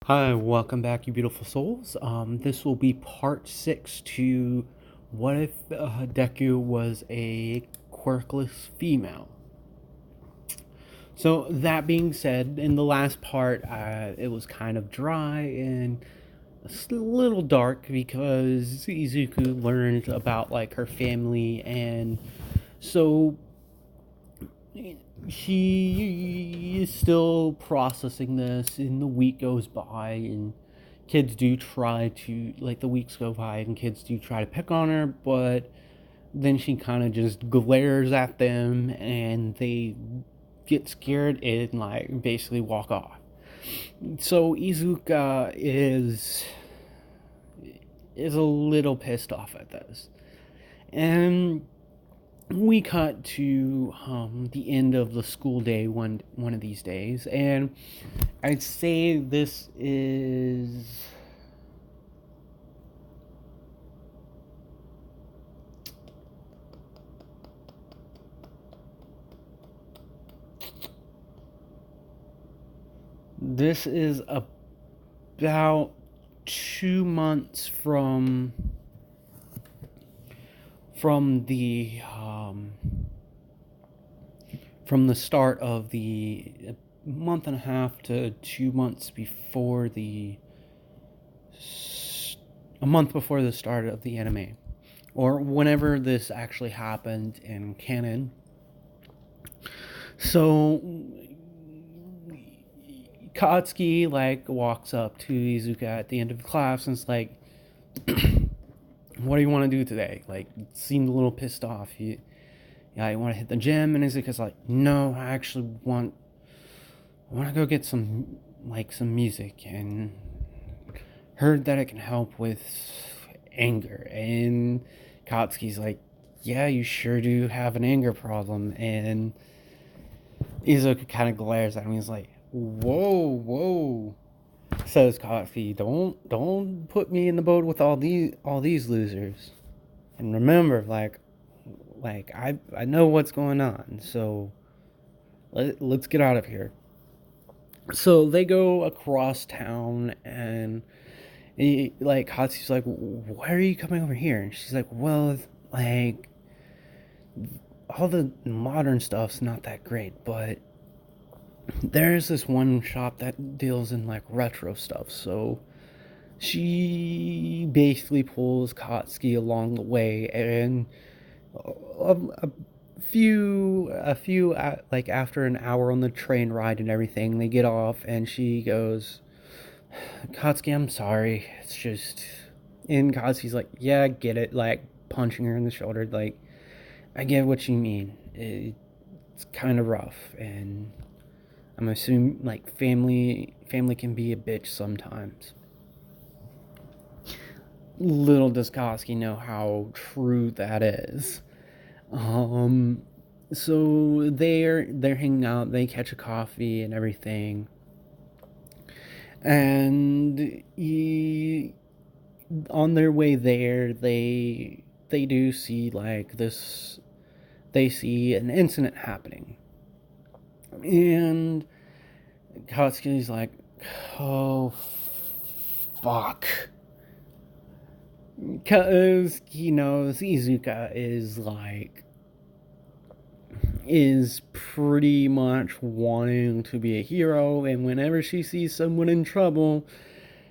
Hi, welcome back, you beautiful souls. This will be part 6 to what if Deku was a quirkless female. So, that being said, in the last part, it was kind of dry and a little dark because Izuku learned about like her family, and so he is still processing this, and the week goes by, and kids do try to, like, the weeks go by and kids do try to pick on her, but then she kind of just glares at them and they get scared and like basically walk off. So Izuka is a little pissed off at this, and we cut to the end of the school day one of these days, and I'd say this is about 2 months from the start of the month and a half to 2 months before a month before the start of the anime, or whenever this actually happened in canon. So Katsuki like walks up to Izuka at the end of the class and is like, "What do you want to do today?" Like, seemed a little pissed off. Yeah, you want to hit the gym? And Izuka's like, "No, I want to go get some music, and heard that it can help with anger." And Katsuki's like, "Yeah, you sure do have an anger problem." And Izuka kind of glares at him. He's like, "Whoa, whoa," says Katsuki. Don't put me in the boat with all these losers. And remember, I know what's going on. So let's get out of here. So they go across town, and like Katsu's like, "Why are you coming over here?" And she's like, "Well, like, all the modern stuff's not that great, but there's this one shop that deals in like retro stuff." So she basically pulls Katsuki along the way, and a like after an hour on the train ride and everything, they get off, and she goes, "Katsuki, I'm sorry. It's just..." And Katsuki's like, "Yeah, I get it," like punching her in the shoulder, like, "I get what you mean. It's kind of rough, and I'm assuming like family can be a bitch sometimes." Little does Katsuki know how true that is. Um, so they're hanging out. They catch a coffee and everything, and on their way there, they do see like this. They see an incident happening, and Katsuki's like, "Oh, fuck." Because he knows Izuka is pretty much wanting to be a hero, and whenever she sees someone in trouble,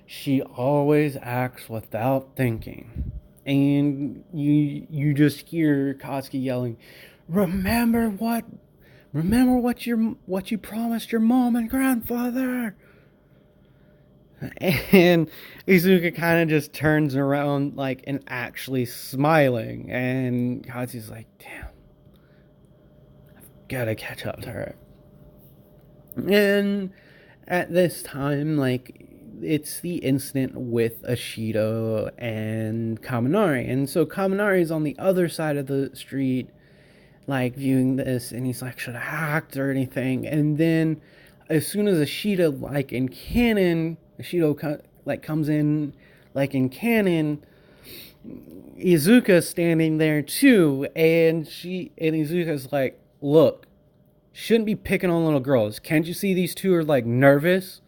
she always acts without thinking. And you just hear Katsuki yelling, "Remember what you promised your mom and grandfather." And Izuka kind of just turns around like and actually smiling, and Katsu's like, "Damn, gotta catch up to her." And at this time, like, it's the incident with Ashido and Kaminari. And so Kaminari's on the other side of the street, like, viewing this, and he's like, "Should I act or anything?" And then as soon as Ashido, like in canon, comes in, like in canon, Izuka's standing there too, and Izuka's like, "Look, shouldn't be picking on little girls. Can't you see these two are like nervous?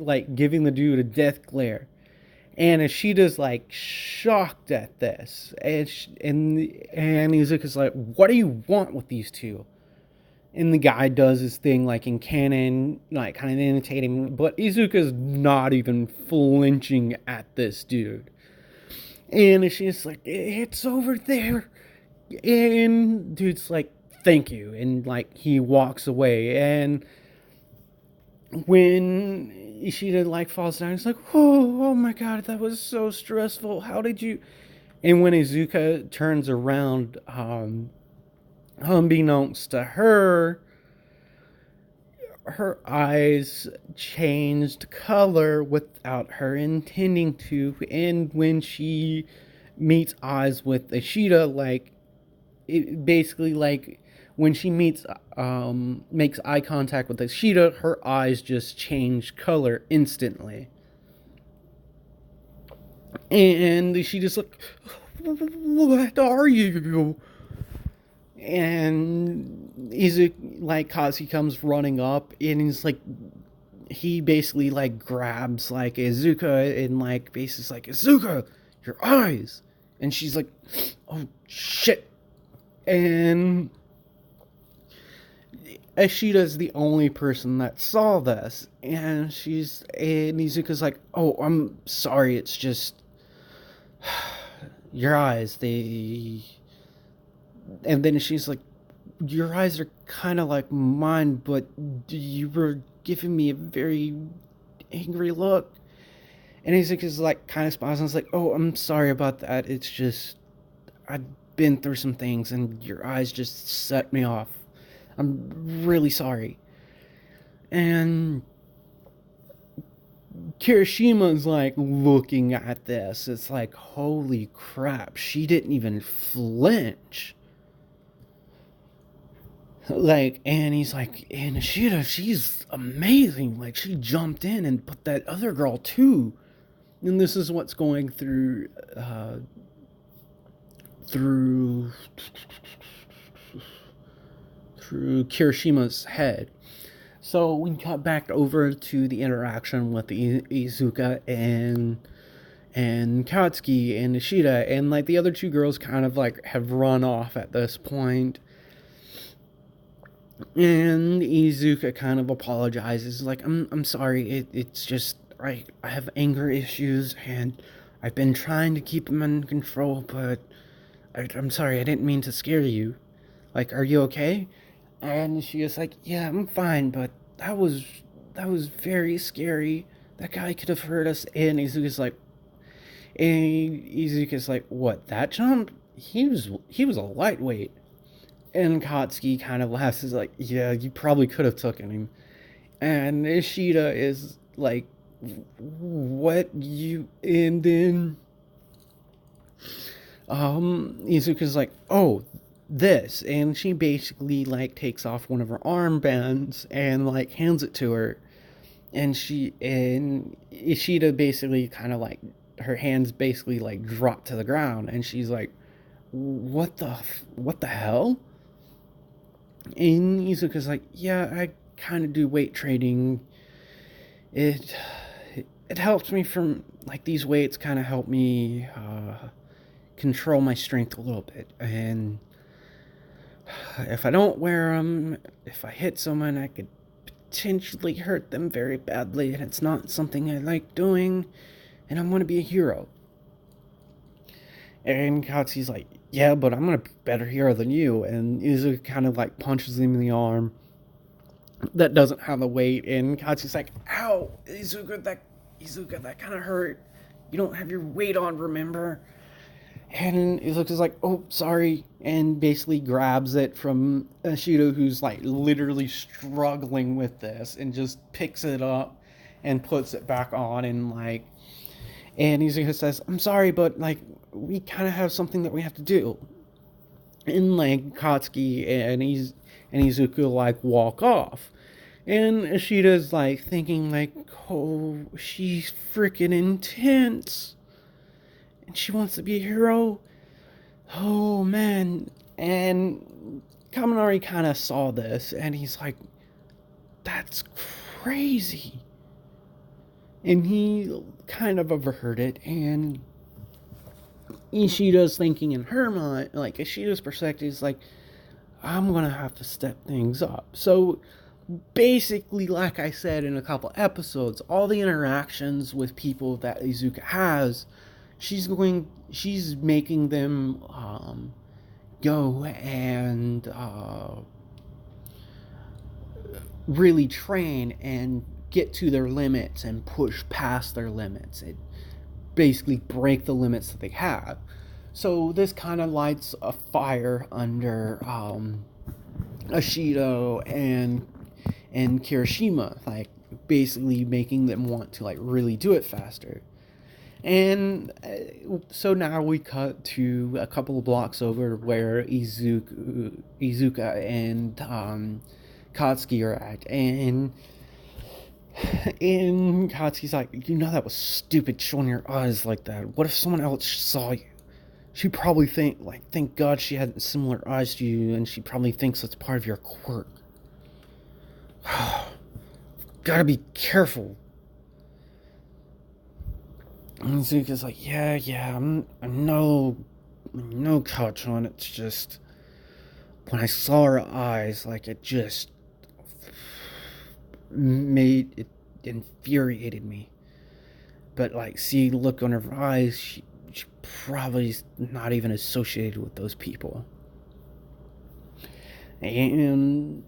like giving the dude a death glare. And Ishida's like shocked at this, and Izuka's like, "What do you want with these two?" And the guy does his thing like in canon, like kind of imitating, but Izuka's not even flinching at this dude. And she's like, "It's over there." And dude's like, "Thank you." And like he walks away. And when Ishida like falls down, he's like, oh my god, that was so stressful. How did you? And when Izuka turns around, unbeknownst to her, her eyes changed color without her intending to. And when she meets eyes with Ishida, like, it basically, like, when she makes eye contact with Ishida, her eyes just change color instantly. And Ishida's like, what are you? And Izuka, like, Kazi comes running up, and he's like, he basically, like, grabs, like, Izuka, and, like, basically like, Izuka, your eyes! And she's like, oh, shit. And Ishida's the only person that saw this, and Izuka's like, oh, I'm sorry, it's just, your eyes, and then she's like, your eyes are kind of like mine, but you were giving me a very angry look. And Izuka's like, kind of smiles, and is like, oh, I'm sorry about that, it's just, I've been through some things, and your eyes just set me off. I'm really sorry. And Kirishima's like looking at this. It's like, holy crap, she didn't even flinch. Like, and he's like, and Ishida, she's amazing. Like, she jumped in and put that other girl too. And this is what's going through Kirishima's head. So we cut back over to the interaction with Izuka and Katsuki and Ishida, and like the other two girls kind of like have run off at this point. And Izuka kind of apologizes, like, I'm sorry, it's just I have anger issues, and I've been trying to keep them in control, but I'm sorry, I didn't mean to scare you. Like, are you okay? And she was like, yeah, I'm fine, but that was very scary. That guy could have hurt us. And Izuka's like, what, that jump? He was a lightweight. And Katsuki kind of laughs, is like, yeah, you probably could have taken him. And Ishida is like, what, you? And then Izuka's like, oh, this. And she basically like takes off one of her armbands and like hands it to her. And Ishida basically kind of like, her hands basically like drop to the ground, and she's like, what the hell? And Izuka's like, yeah, I kind of do weight training. It helps me from, like, these weights kind of help me control my strength a little bit. And if I don't wear them, if I hit someone, I could potentially hurt them very badly. And it's not something I like doing. And I want to be a hero. And Katsu's like, yeah, but I'm a better hero than you. And Izuka kind of like punches him in the arm that doesn't have the weight. And Katsu's like, ow, Izuka, that kind of hurt. You don't have your weight on, remember? And Izuka's like, oh, sorry. And basically grabs it from Ishida, who's like literally struggling with this, and just picks it up and puts it back on. And like, and Izuka says, I'm sorry, but like, we kind of have something that we have to do. And like, Katsuki and Izuka like walk off. And Ishida's like thinking like, oh, she's freaking intense. And she wants to be a hero. Oh man. And Kaminari kind of saw this, and he's like, that's crazy. And he kind of overheard it, and Ishida's thinking in her mind, like Ishida's perspective is like, I'm gonna have to step things up. So basically, like I said in a couple episodes, all the interactions with people that Izuka has, she's making them go and really train and get to their limits and push past their limits. It basically break the limits that they have. So this kind of lights a fire under Ashido and Kirishima, like basically making them want to like really do it faster. And so now we cut to a couple of blocks over where Izuka and Katsuki are at, and Katsuki's like, that was stupid showing your eyes like that. What if someone else saw you? She'd probably think, like, thank God she had similar eyes to you, and she probably thinks that's part of your quirk. Gotta be careful. And Zuka's like, yeah, I'm no couch on. It's just, when I saw her eyes, like, it just it infuriated me. But like, see the look on her eyes, she probably is not even associated with those people. And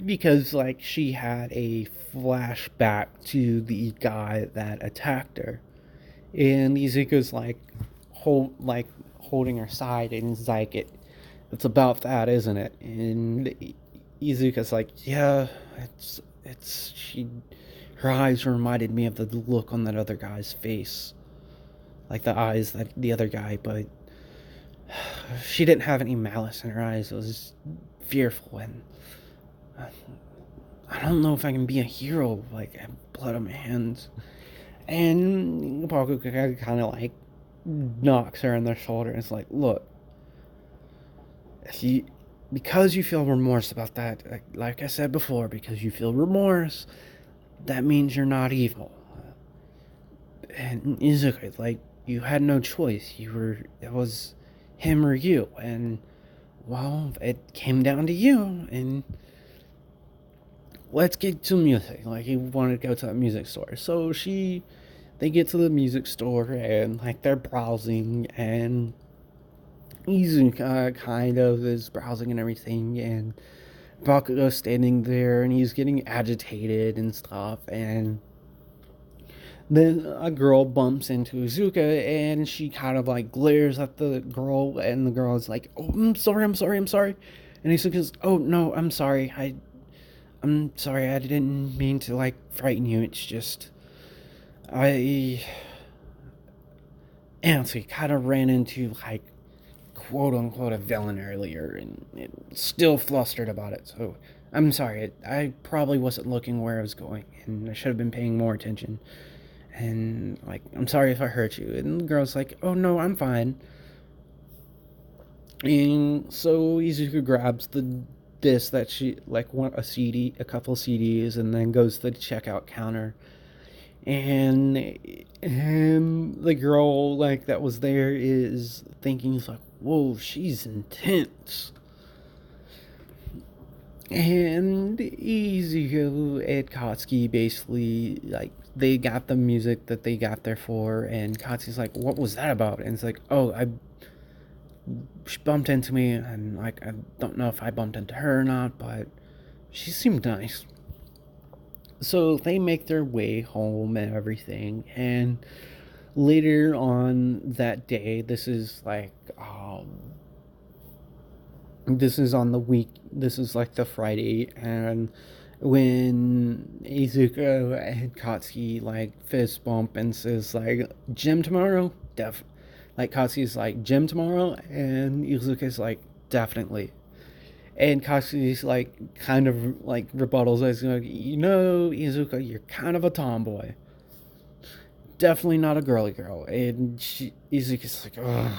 because like she had a flashback to the guy that attacked her, and Izuka's like holding her side, and it's like it's about that, isn't it? And Izuka's like, yeah, it's she. Her eyes reminded me of the look on that other guy's face, like the eyes that the other guy, but she didn't have any malice in her eyes. It was fearful, and I don't know if I can be a hero, like, I have blood on my hands. And Bakugo kind of like knocks her on the shoulder and is like, look, because you feel remorse about that, like I said before, because you feel remorse, that means you're not evil. And Izuka, like, you had no choice. It was him or you, and well, it came down to you, and let's get to music. Like, he wanted to go to the music store. So they get to the music store, and like they're browsing, and Izuka kind of is browsing and everything, and Bakugo's standing there, and he's getting agitated and stuff, and then a girl bumps into Izuka, and she kind of like glares at the girl, and the girl is like, oh, I'm sorry. And Izuka's, oh no, I'm sorry, I'm sorry, I didn't mean to like frighten you, it's just, and so he kind of ran into like quote unquote a villain earlier, and it still flustered about it, so I'm sorry, I probably wasn't looking where I was going, and I should have been paying more attention, and like, I'm sorry if I hurt you. And the girl's like, oh no, I'm fine. And so Izuka grabs the disc that she like a couple CDs, and then goes to the checkout counter, and the girl like that was there is thinking, like, whoa, she's intense. And Izuku and Katsuki basically, like, they got the music that they got there for, and Katsuki's like, what was that about? And it's like, oh, she bumped into me, and like, I don't know if I bumped into her or not, but she seemed nice. So they make their way home and everything, and later on that day, this is like, this is on the week, this is like the Friday, and when Izuka and Katsuki like fist bump and says like, gym tomorrow? Like, Katsuki's like, gym tomorrow? And Izuka's like, definitely. And Katsuki's like, kind of like rebuttals as like, Izuka, you're kind of a tomboy. Definitely not a girly girl. And Izuka's like, ugh,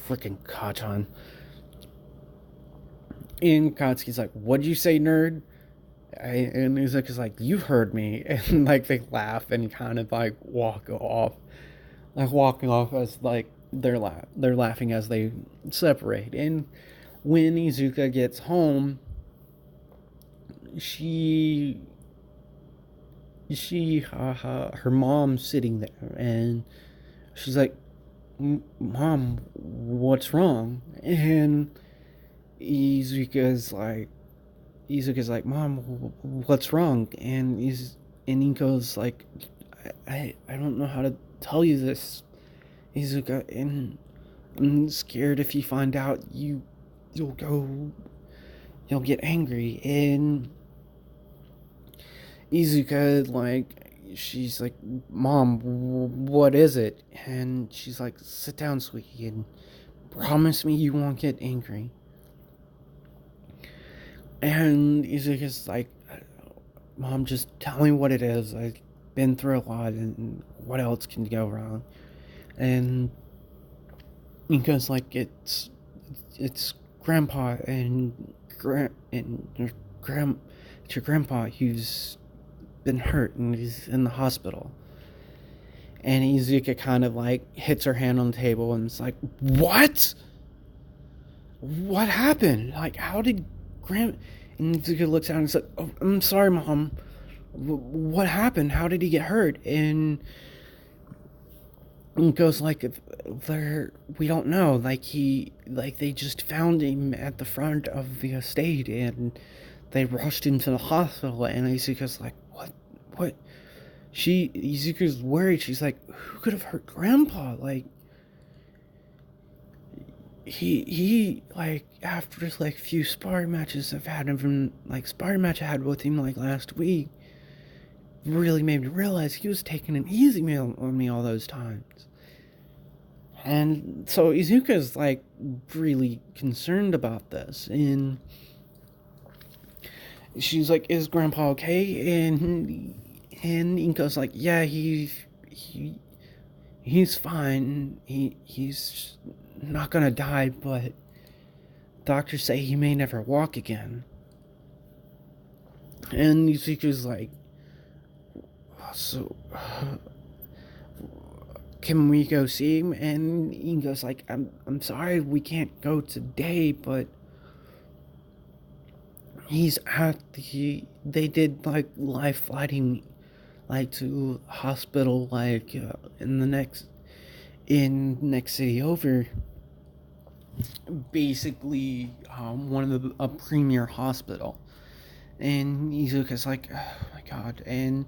freaking Kachan. And Katsuki's like, what'd you say, nerd? And Izuka's like, you've heard me. And like they laugh and kind of like walk off. Like walking off as like they're laughing as they separate. And when Izuka gets home, she her mom's sitting there and she's like, Mom, what's wrong? And Izuka's like Izuka's like, Mom, what's wrong? And Inko's like, I don't know how to tell you this, Izuka, and I'm scared if you find out you'll get angry. And Izuka, like, she's like, Mom, what is it? And she's like, sit down, sweetie, and promise me you won't get angry. And Izuka's like, Mom, just tell me what it is. I've been through a lot, and what else can go wrong? And Inko's like, it's Grandpa and it's your grandpa who's been hurt and he's in the hospital. And Izuka kind of like hits her hand on the table and it's like, what? What happened? Like, how did And Izuka looks out and says, oh, I'm sorry, Mom. What happened? How did he get hurt? And goes like, we don't know. Like they just found him at the front of the estate and they rushed him to the hospital. And Izuka's like, what? Izuka's worried. She's like, who could have hurt Grandpa? Like, he like after like few sparring matches I've had him, like sparring match I had with him like last week, really made me realize he was taking an easy meal on me all those times. And so Izuka's like really concerned about this, and she's like, is Grandpa okay? And Inko's like, yeah, he's fine. He's not gonna die, but doctors say he may never walk again. And Izuka's like, so can we go see him? And Ingo's like, I'm sorry we can't go today, but he's they did like live flighting like to hospital like in the next city over, basically one of a premier hospital. And Izuka's like, oh my god. And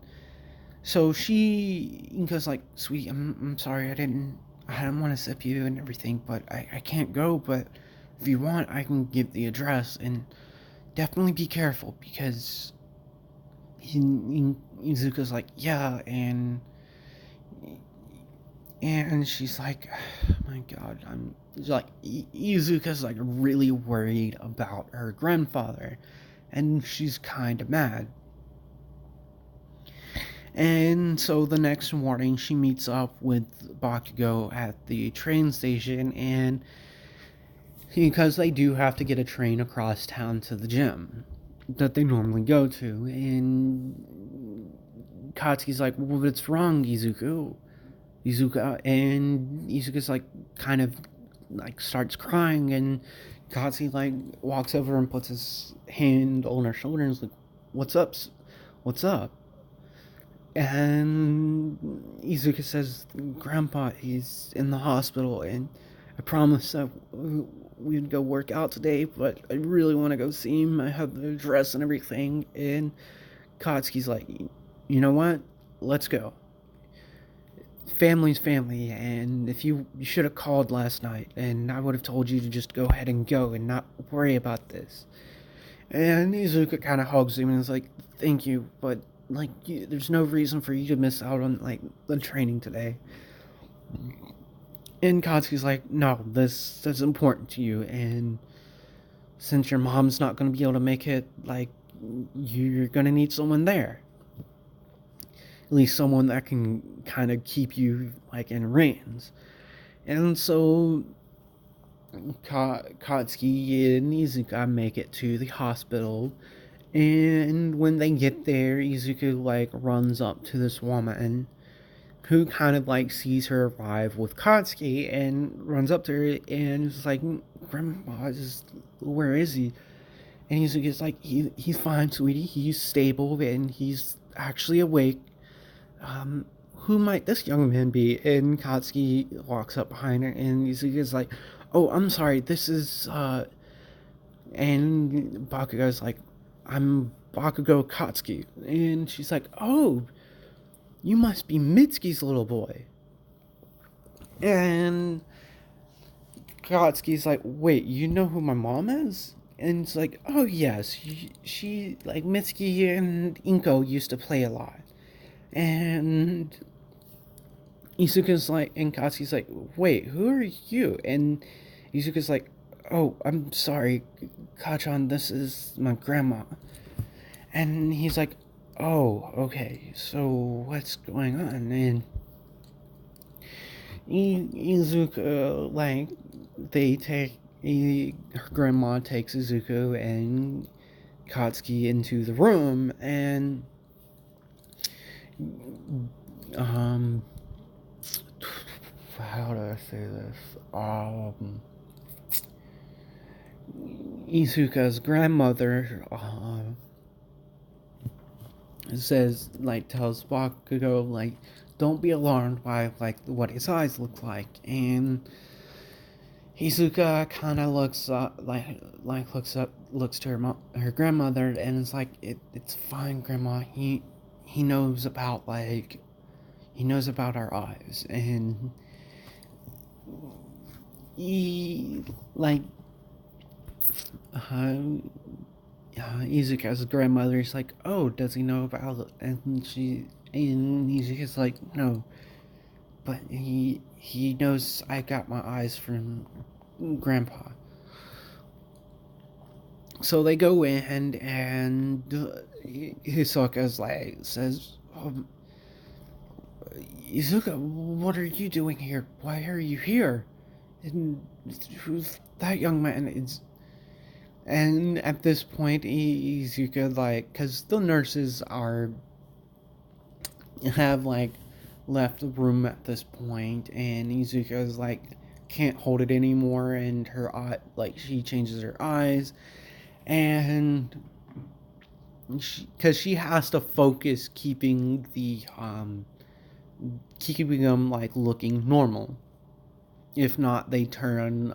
so Inka's like, sweet, I'm sorry, I didn't want to zip you and everything, but I can't go, but if you want, I can give the address, and definitely be careful, because Izuka's like, yeah, and she's like, oh my god, Izuka's like really worried about her grandfather, and she's kind of mad. And so the next morning, she meets up with Bakugo at the train station, and because they do have to get a train across town to the gym that they normally go to, and Katsuki's like, well, what's wrong, Izuka? And Izuka's like, kind of like starts crying, and Katsuki like walks over and puts his hand on her shoulder and is like, what's up? And Izuka says, Grandpa, he's in the hospital, and I promised that we'd go work out today, but I really want to go see him. I have the address and everything. And Katsuki's like, you know what? Let's go. Family's family, and if you should have called last night, and I would have told you to just go ahead and go and not worry about this. And Izuka kind of hugs him and is like, thank you, but like, there's no reason for you to miss out on like the training today. And Katsuki's like, no, this is important to you, and since your mom's not going to be able to make it, like, you're going to need someone there. At least someone that can kind of keep you like in reins. And so Katsuki and Izuka make it to the hospital, And when they get there, Izuku like runs up to this woman who kind of like sees her arrive with Katsuki and runs up to her and is like, Grandma, where is he? And Izuku's like, he's fine, sweetie. He's stable and he's actually awake. Who might this young man be? And Katsuki walks up behind her and Izuku's like, oh, I'm sorry, this is, and Bakugo's like, I'm Bakugo Katsuki. And she's like, oh, you must be Mitsuki's little boy. And Katsuki's like, wait, you know who my mom is? And it's like, oh yes, she like Mitsuki and Inko used to play a lot. And Izuku's like, and Katsuki's like, wait, who are you? And Izuku's like, oh, I'm sorry, Kachan, this is my grandma. And he's like, oh, okay, so what's going on? And Izuku, like, her grandma takes Izuku and Katsuki into the room, and, how do I say this? Izuka's grandmother, says, like, tells Bakugo, like, don't be alarmed by, like, what his eyes look like. And Izuka kind of looks up, looks to her grandmother, and is like, it's fine, Grandma. He knows about, like, he knows about our eyes. And he, like, Izuka's grandmother is like, oh, does he know about it? And Izuka's like, no, but he knows I got my eyes from Grandpa. So they go in, and Hisoka's like, says, Izuka, what are you doing here? Why are you here? And who's that young man? And at this point, Izuka, like, because the nurses have, like, left the room at this point, and Izuka's, like, can't hold it anymore, and her eye, like, she changes her eyes, and because she has to focus keeping them, like, looking normal. If not, they turn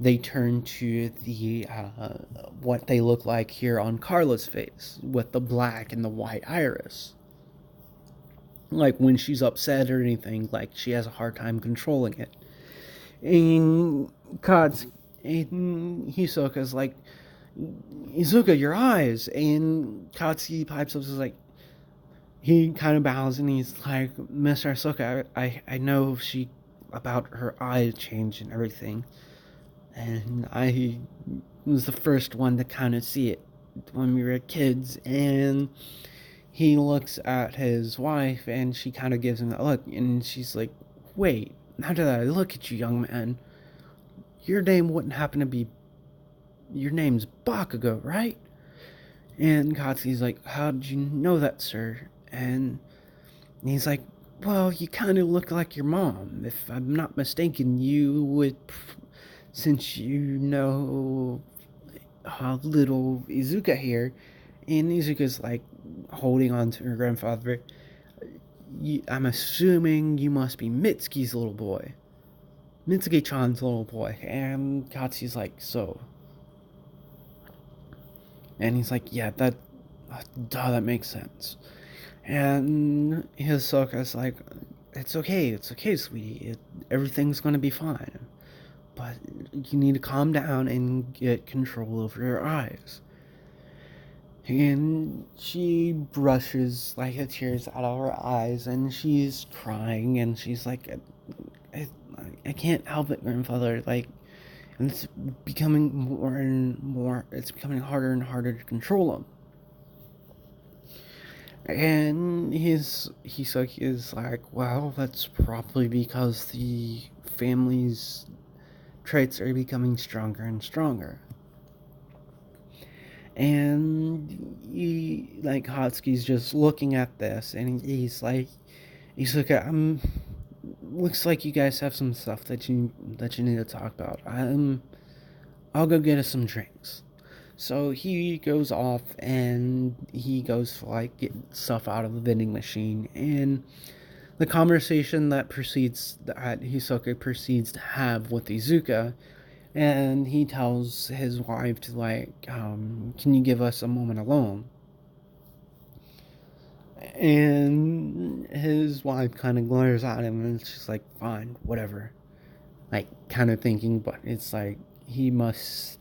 to the what they look like here on Carla's face, with the black and the white iris. Like, when she's upset or anything, like, she has a hard time controlling it. And Hisoka's like, Izuka, your eyes. And Katsuki pipes up, is like, he kind of bows and he's like, Mr. Hisoka, I know she about her eye change and everything. And I was the first one to kind of see it when we were kids. And he looks at his wife, and she kind of gives him that look, and she's like, wait, how did I look at you, young man? Your name wouldn't happen to be... Your name's Bakugo, right? And Katsuki's like, how did you know that, sir? And he's like, well, you kind of look like your mom. If I'm not mistaken, you would... Since you know little Izuka here, and Izuka's like holding on to her grandfather, I'm assuming you must be Mitsuki's little boy. Mitsuki-chan's little boy. And Katsuki's like, so. And he's like, yeah, that makes sense. And Hisoka's like, it's okay, sweetie. Everything's gonna be fine. But you need to calm down and get control over your eyes. And she brushes, like, the tears out of her eyes, and she's crying, and she's like, I can't help it, grandfather. Like, it's becoming more and more, it's becoming harder and harder to control him. And Hisoki is like, well, that's probably because the family's traits are becoming stronger and stronger. And Hatsuki's just looking at this, and he's like, looks like you guys have some stuff that you need to talk about. I'll go get us some drinks. So he goes off and he goes to get stuff out of the vending machine, and the conversation that Hisoka proceeds to have with Izuka, and he tells his wife to can you give us a moment alone? And his wife kind of glares at him, and she's like, fine, whatever. Kind of thinking, but it's like, it must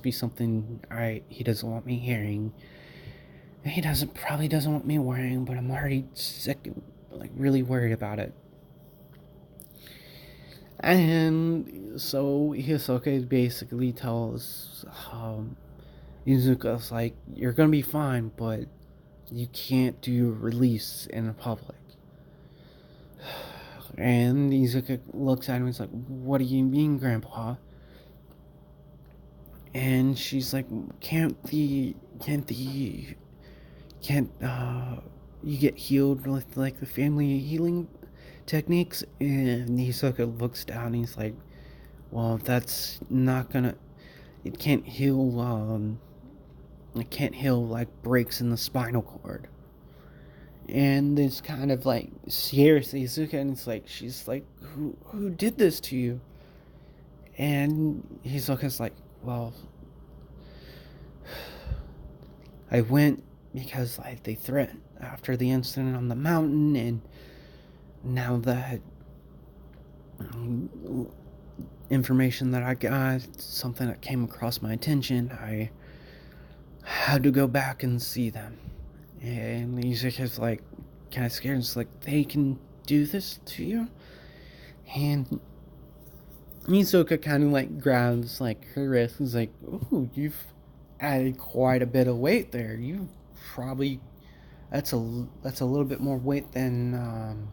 be something, he doesn't want me hearing. Probably doesn't want me worrying, but I'm already sick, really worried about it. And so Hisoka basically tells Izuka's like, you're gonna be fine, but you can't do release in public. And Izuka looks at him and is like, what do you mean, Grandpa? And she's like, can't you get healed with the family healing techniques? And Hisoka looks down and he's like, well, that's not gonna, it can't heal breaks in the spinal cord. And it's kind of scares Izuka, and it's like, she's like, who did this to you? And Hisoka's like, well, I went because they threatened after the incident on the mountain, and now that information that I got, something that came across my attention, I had to go back and see them. And Izuka's kind of scared. It's like, they can do this to you? And Mizuka kind of grabs her wrist and is like, ooh, you've added quite a bit of weight there. You probably, that's a little bit more weight than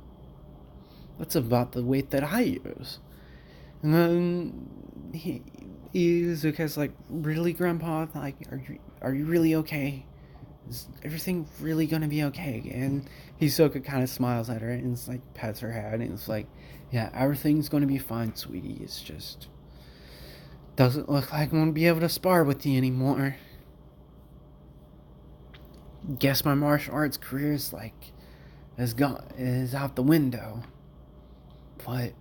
that's about the weight that I use. And then Izuka's like, really, Grandpa? Are you really okay? Is everything really gonna be okay? And Hisoka kind of smiles at her and pets her head, and it's like, yeah, everything's gonna be fine, sweetie. It's just doesn't look like I'm gonna be able to spar with you anymore. Guess my martial arts career is out the window. But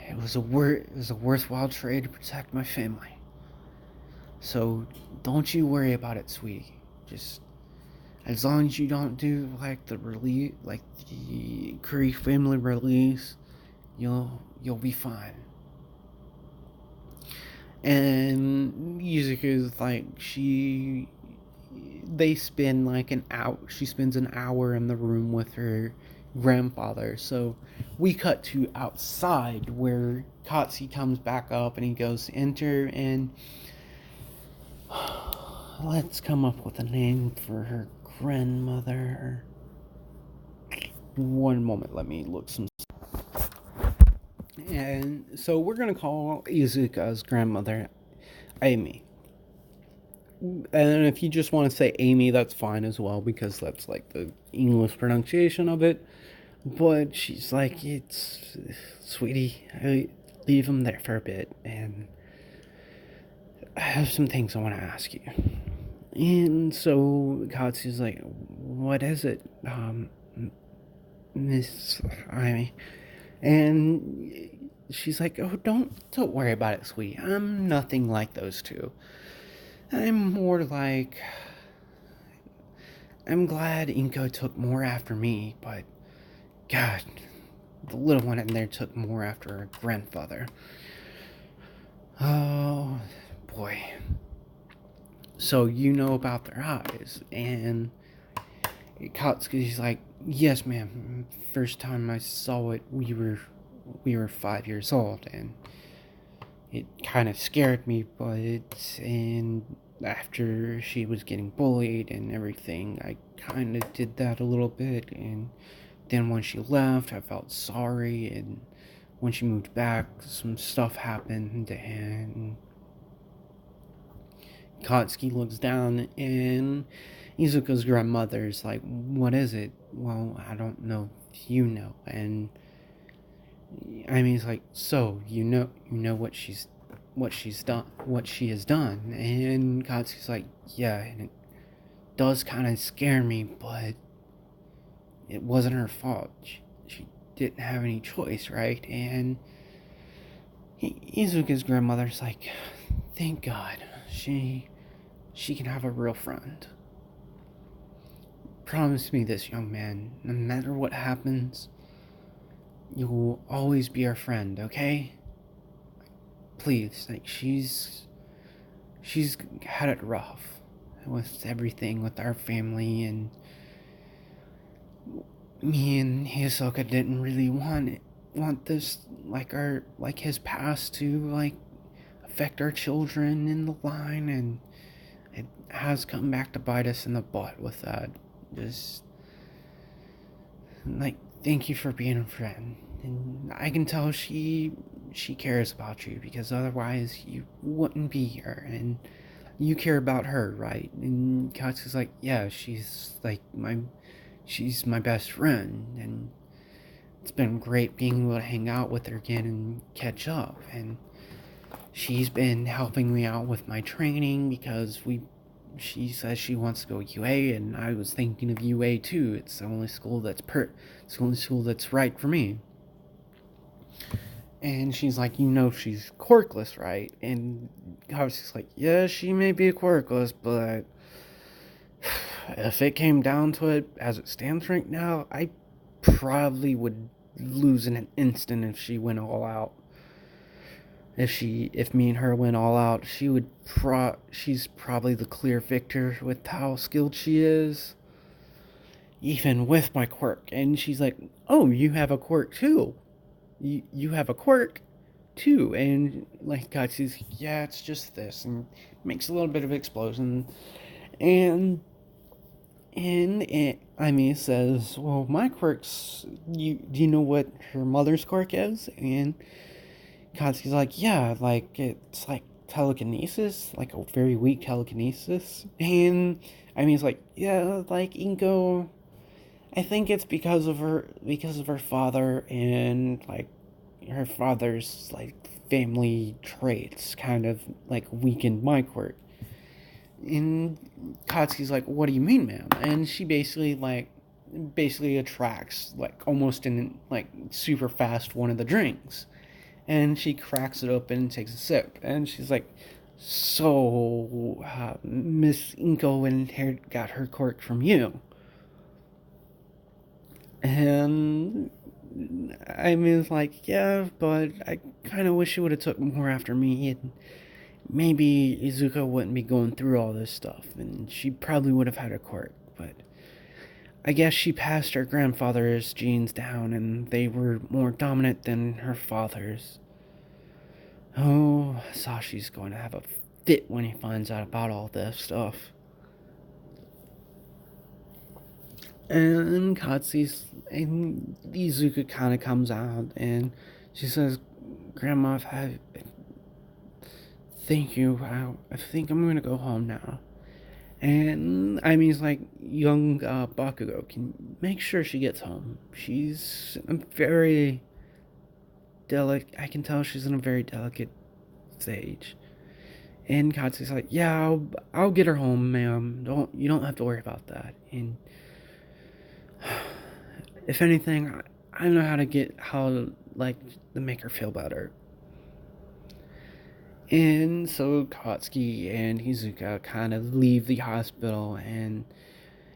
it was a worthwhile trade to protect my family. So don't you worry about it, sweetie. Just as long as you don't do the Curry family release, you'll be fine. And Yuzuka's they spend an hour. She spends an hour in the room with her grandfather. So we cut to outside where Katsuki comes back up and he goes to enter, and let's come up with a name for her grandmother. One moment, let me look some. And so we're gonna call Izuka's grandmother Amy. And if you just want to say Amy, that's fine as well, because that's the English pronunciation of it. But she's like, it's, sweetie, I leave him there for a bit, and I have some things I want to ask you. And so Katsu's like, what is it, Miss Amy? And she's like, oh, don't worry about it, sweetie. I'm nothing like those two. I'm more I'm glad Inko took more after me, but God, the little one in there took more after her grandfather. Oh, boy. So you know about their eyes, and Katsuki's like, yes, ma'am. First time I saw it, we were 5 years old, and it kind of scared me, and after she was getting bullied and everything, I kind of did that a little bit, and then when she left, I felt sorry, and when she moved back, some stuff happened, and Katsuki looks down, and Izuka's grandmother's like, "What is it?" "Well, I don't know if you know." And he's like, "So you know what she's done, what she has done." And Katsuki's like, "Yeah, and it does kind of scare me, but it wasn't her fault. She didn't have any choice, right?" And Izuka's grandmother's like, "Thank God, she can have a real friend. Promise me this, young man. No matter what happens, you will always be our friend, okay? Please." Like, she's had it rough with everything with our family, and me and Hisoka didn't really want this, like his past to like affect our children in the line, and it has come back to bite us in the butt with that. Just like, thank you for being a friend, and I can tell she cares about you, because otherwise you wouldn't be here, and you care about her, right? And Katsu's like, "Yeah, she's my best friend, and it's been great being able to hang out with her again and catch up. And she's been helping me out with my training, because she says she wants to go UA, and I was thinking of UA too. It's the only school it's the only school that's right for me." And she's like, "She's quirkless, right?" And Katsu's like, "Yeah, she may be a quirkless, but if it came down to it, as it stands right now, I probably would lose in an instant if she went all out. If me and her went all out, she's probably the clear victor with how skilled she is, even with my quirk." And she's like, "Oh, you have a quirk too? You have a quirk too?" And like, God, she's like, "Yeah, it's just this," and makes a little bit of an explosion. And says, "Well, my quirk's, do you know what her mother's quirk is?" And Katsuki's like, "Yeah, like, it's like telekinesis, like a very weak telekinesis." And it's like, "Yeah, like, Inko, I think it's because of her father, and like her father's like family traits kind of like weakened my quirk." And Katsuki's like, "What do you mean, ma'am?" And she basically attracts, like, almost in like super fast, one of the drinks. And she cracks it open and takes a sip. And she's like, "So, Miss Inko got her quirk from you?" And it's like, "Yeah, but I kind of wish she would have took more after me, and maybe Izuka wouldn't be going through all this stuff, and she probably would have had a quirk, but I guess she passed her grandfather's genes down, and they were more dominant than her father's. Oh, Sashi's going to have a fit when he finds out about all this stuff." And Izuka kind of comes out, and she says, "Grandma, thank you. I think I'm going to go home now." And he's like, "Young Bakugo, can make sure she gets home. She's a very delicate. I can tell she's in a very delicate stage." And Katsu's like, "Yeah, I'll get her home, ma'am. You don't have to worry about that." And if anything, I know how to like to make her feel better. And so Katsuki and Izuka kind of leave the hospital, and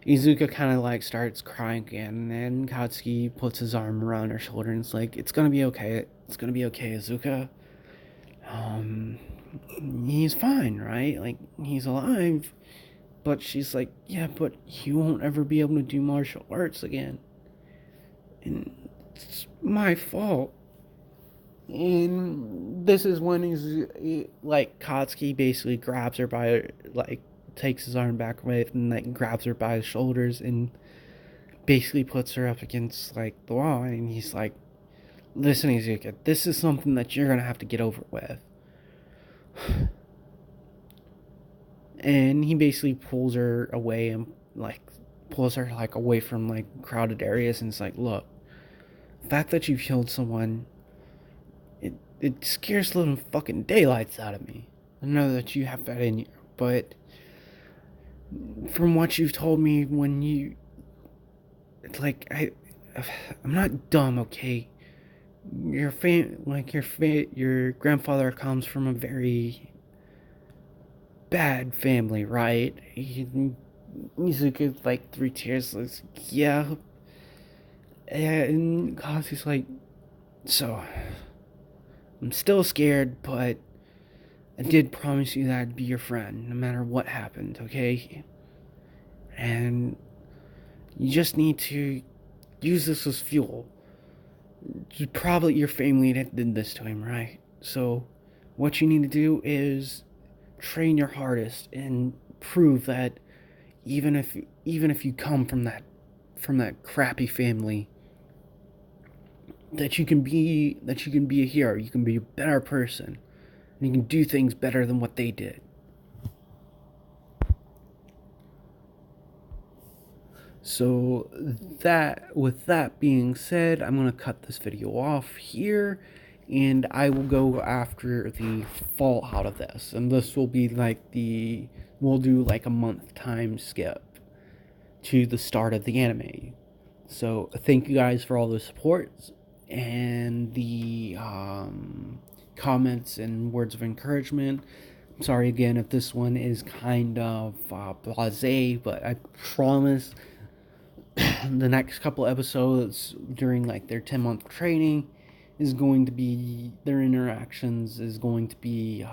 Izuka kind of like starts crying again, and Katsuki puts his arm around her shoulder and is like, "It's gonna be okay. It's gonna be okay, Izuka. Um, he's fine, right? Like, he's alive." But she's like, "Yeah, but he won't ever be able to do martial arts again. And it's my fault." And this is when like, Katsuki basically grabs her by, like, takes his arm back away, and like grabs her by his shoulders, and basically puts her up against like the wall. And he's like, "Listen, Izuka, this is something that you're gonna have to get over with." And he basically pulls her away and like pulls her like away from like crowded areas, and it's like, look, the fact that you've killed someone, it scares the living fucking daylights out of me. I know that you have that in you, but from what you've told me, when you, it's like I'm not dumb, okay? Your grandfather comes from a very bad family, right? He's a good like 3 tiers. Like, yeah, and Kasu's like, so I'm still scared, but I did promise you that I'd be your friend no matter what happened, okay? And you just need to use this as fuel. Probably your family did this to him, right? So what you need to do is train your hardest and prove that even if you come from that crappy family, that you can be a hero, you can be a better person, and you can do things better than what they did. So with that being said, I'm going to cut this video off here, and I will go after the fallout of this. And this will be like we'll do like a month time skip to the start of the anime. So thank you guys for all the support and the comments and words of encouragement. I'm sorry again if this one is kind of blasé, but I promise the next couple episodes during like their 10-month training is going to be, their interactions is going to be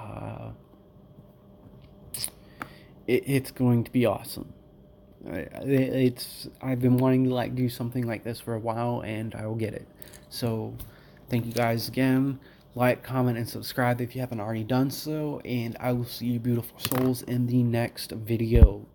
it's going to be awesome. I've been wanting to like do something like this for a while, and I will get it. So thank you guys again. Like, comment, and subscribe if you haven't already done so, and I will see you beautiful souls in the next video.